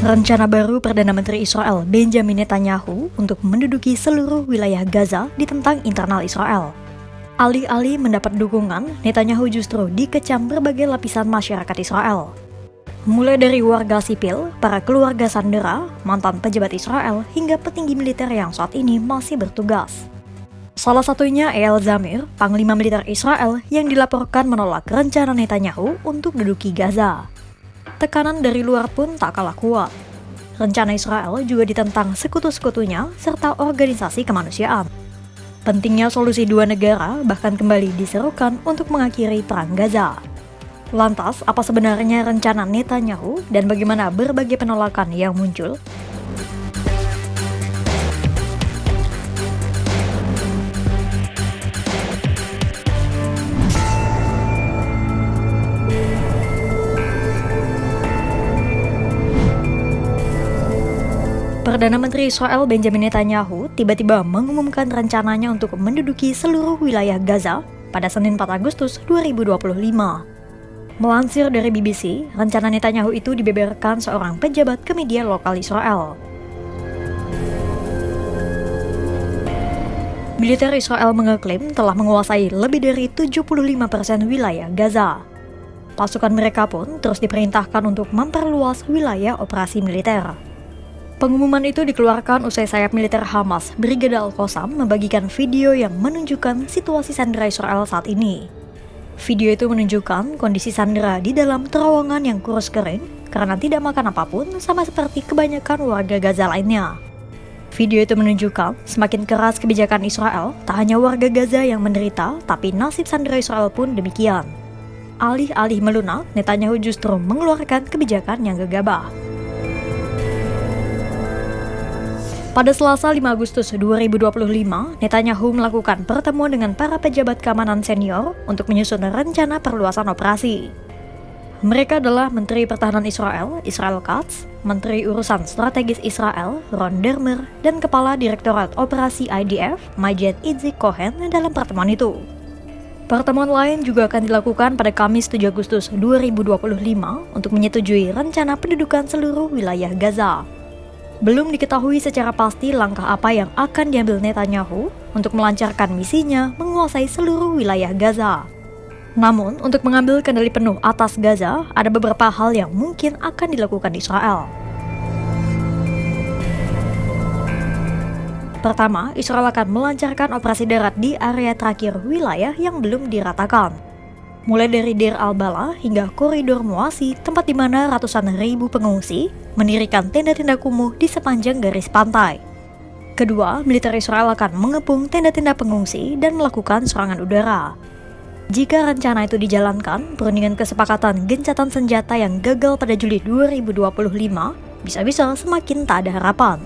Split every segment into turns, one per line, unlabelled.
Rencana baru Perdana Menteri Israel Benjamin Netanyahu untuk menduduki seluruh wilayah Gaza ditentang internal Israel. Alih-alih mendapat dukungan, Netanyahu justru dikecam berbagai lapisan masyarakat Israel. Mulai dari warga sipil, para keluarga sandera, mantan pejabat Israel, hingga petinggi militer yang saat ini masih bertugas. Salah satunya Eyal Zamir, panglima militer Israel yang dilaporkan menolak rencana Netanyahu untuk duduki Gaza. Tekanan dari luar pun tak kalah kuat. Rencana Israel juga ditentang sekutu-sekutunya serta organisasi kemanusiaan. Pentingnya solusi dua negara bahkan kembali diserukan untuk mengakhiri perang Gaza. Lantas, apa sebenarnya rencana Netanyahu dan bagaimana berbagai penolakan yang muncul? Perdana Menteri Israel Benjamin Netanyahu tiba-tiba mengumumkan rencananya untuk menduduki seluruh wilayah Gaza pada Senin 4 Agustus 2025. Melansir dari BBC, rencana Netanyahu itu dibeberkan seorang pejabat ke media lokal Israel. Militer Israel mengeklaim telah menguasai lebih dari 75% wilayah Gaza. Pasukan mereka pun terus diperintahkan untuk memperluas wilayah operasi militer. Pengumuman itu dikeluarkan usai sayap militer Hamas, Brigade Al-Qassam, membagikan video yang menunjukkan situasi sandera Israel saat ini. Video itu menunjukkan kondisi sandera di dalam terowongan yang kurus kering karena tidak makan apapun, sama seperti kebanyakan warga Gaza lainnya. Video itu menunjukkan semakin keras kebijakan Israel, tak hanya warga Gaza yang menderita, tapi nasib sandera Israel pun demikian. Alih-alih melunak, Netanyahu justru mengeluarkan kebijakan yang gegabah. Pada Selasa 5 Agustus 2025, Netanyahu melakukan pertemuan dengan para pejabat keamanan senior untuk menyusun rencana perluasan operasi. Mereka adalah Menteri Pertahanan Israel, Israel Katz, Menteri Urusan Strategis Israel, Ron Dermer, dan Kepala Direktorat Operasi IDF, Majed Itzik Cohen dalam pertemuan itu. Pertemuan lain juga akan dilakukan pada Kamis 7 Agustus 2025 untuk menyetujui rencana pendudukan seluruh wilayah Gaza. Belum diketahui secara pasti langkah apa yang akan diambil Netanyahu untuk melancarkan misinya menguasai seluruh wilayah Gaza. Namun, untuk mengambil kendali penuh atas Gaza, ada beberapa hal yang mungkin akan dilakukan Israel. Pertama, Israel akan melancarkan operasi darat di area terakhir wilayah yang belum diratakan. Mulai dari Deir al-Balah hingga koridor Muasi, tempat di mana ratusan ribu pengungsi mendirikan tenda-tenda kumuh di sepanjang garis pantai. Kedua, militer Israel akan mengepung tenda-tenda pengungsi dan melakukan serangan udara. Jika rencana itu dijalankan, perundingan kesepakatan gencatan senjata yang gagal pada Juli 2025 bisa-bisa semakin tak ada harapan.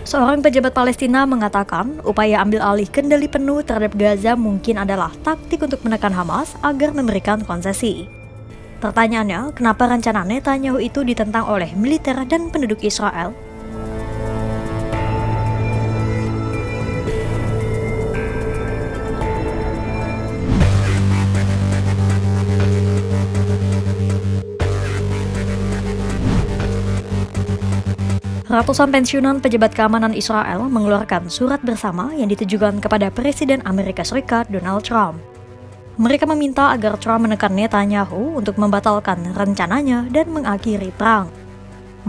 Seorang pejabat Palestina mengatakan upaya ambil alih kendali penuh terhadap Gaza mungkin adalah taktik untuk menekan Hamas agar memberikan konsesi. Pertanyaannya, kenapa rencana Netanyahu itu ditentang oleh militer dan penduduk Israel? Ratusan pensiunan pejabat keamanan Israel mengeluarkan surat bersama yang ditujukan kepada Presiden Amerika Serikat Donald Trump. Mereka meminta agar Trump menekan Netanyahu untuk membatalkan rencananya dan mengakhiri perang.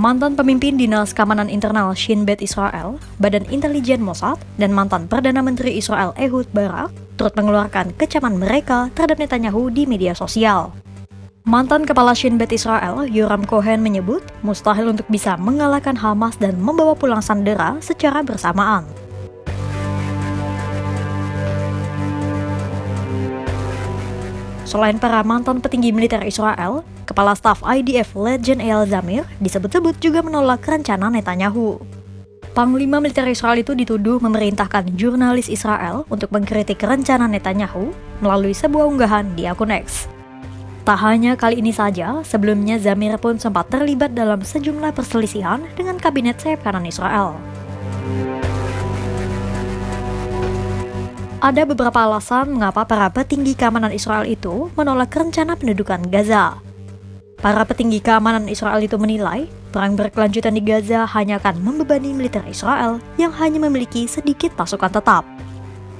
Mantan pemimpin Dinas Keamanan Internal Shin Bet Israel, Badan Intelijen Mossad, dan mantan Perdana Menteri Israel Ehud Barak turut mengeluarkan kecaman mereka terhadap Netanyahu di media sosial. Mantan Kepala Shin Bet Israel, Yoram Cohen, menyebut mustahil untuk bisa mengalahkan Hamas dan membawa pulang sandera secara bersamaan. Selain para mantan petinggi militer Israel, Kepala Staf IDF Legend Eyal Zamir disebut-sebut juga menolak rencana Netanyahu. Panglima militer Israel itu dituduh memerintahkan jurnalis Israel untuk mengkritik rencana Netanyahu melalui sebuah unggahan di akun X. Tak hanya kali ini saja, sebelumnya Zamir pun sempat terlibat dalam sejumlah perselisihan dengan kabinet sayap kanan Israel. Ada beberapa alasan mengapa para petinggi keamanan Israel itu menolak rencana pendudukan Gaza. Para petinggi keamanan Israel itu menilai, perang berkelanjutan di Gaza hanya akan membebani militer Israel yang hanya memiliki sedikit pasukan tetap.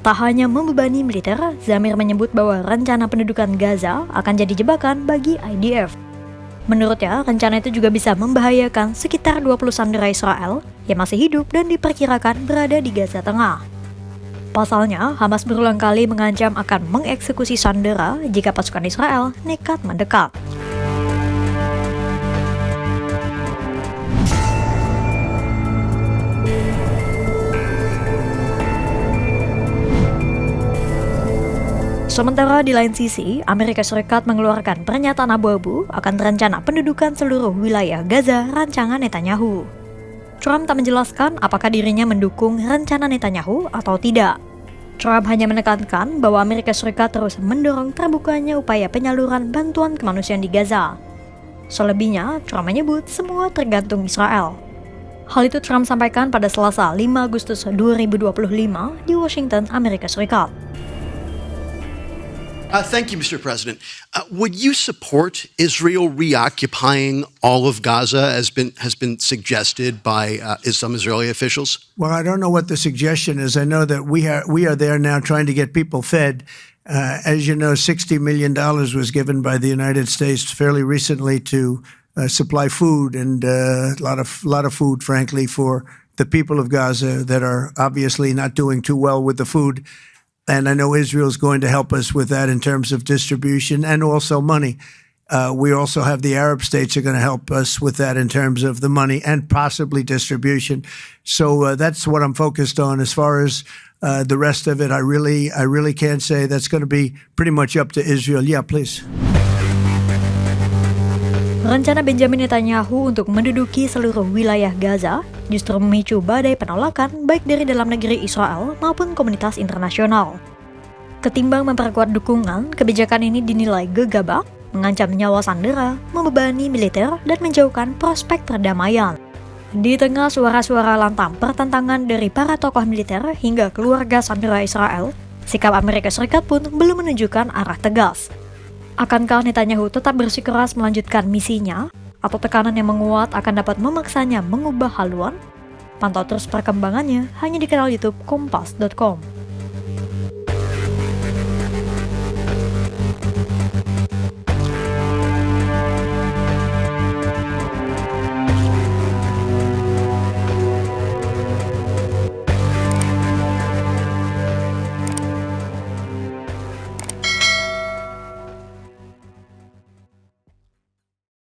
Tak hanya membebani militer, Zamir menyebut bahwa rencana pendudukan Gaza akan jadi jebakan bagi IDF. Menurutnya, rencana itu juga bisa membahayakan sekitar 20 sandera Israel yang masih hidup dan diperkirakan berada di Gaza Tengah. Pasalnya, Hamas berulang kali mengancam akan mengeksekusi sandera jika pasukan Israel nekat mendekat. Sementara di lain sisi, Amerika Serikat mengeluarkan pernyataan abu-abu akan rencana pendudukan seluruh wilayah Gaza rancangan Netanyahu. Trump tak menjelaskan apakah dirinya mendukung rencana Netanyahu atau tidak. Trump hanya menekankan bahwa Amerika Serikat terus mendorong terbukanya upaya penyaluran bantuan kemanusiaan di Gaza. Selebihnya, Trump menyebut semua tergantung Israel. Hal itu Trump sampaikan pada Selasa 5 Agustus 2025 di Washington, Amerika Serikat.
Thank you, Mr. President. Would you support Israel reoccupying all of Gaza as has been suggested by some Israeli officials?
Well, I don't know what the suggestion is. I know that we are there now trying to get people fed. As you know, $60 million was given by the United States fairly recently to supply food and a lot of food, frankly, for the people of Gaza that are obviously not doing too well with the food. And I know Israel's going to help us with that in terms of distribution and also money. We also have the Arab states are going to help us with that in terms of the money and possibly distribution. So that's what I'm focused on. As far as the rest of it, I really can't say. That's going to be pretty much up to Israel. Yeah, please.
Rencana Benjamin Netanyahu untuk menduduki seluruh wilayah Gaza justru memicu badai penolakan baik dari dalam negeri Israel maupun komunitas internasional. Ketimbang memperkuat dukungan, kebijakan ini dinilai gegabah, mengancam nyawa sandera, membebani militer, dan menjauhkan prospek perdamaian. Di tengah suara-suara lantang pertentangan dari para tokoh militer hingga keluarga sandera Israel, sikap Amerika Serikat pun belum menunjukkan arah tegas. Akankah Netanyahu tetap bersikeras melanjutkan misinya, atau tekanan yang menguat akan dapat memaksanya mengubah haluan? Pantau terus perkembangannya hanya di kanal YouTube Kompas.com.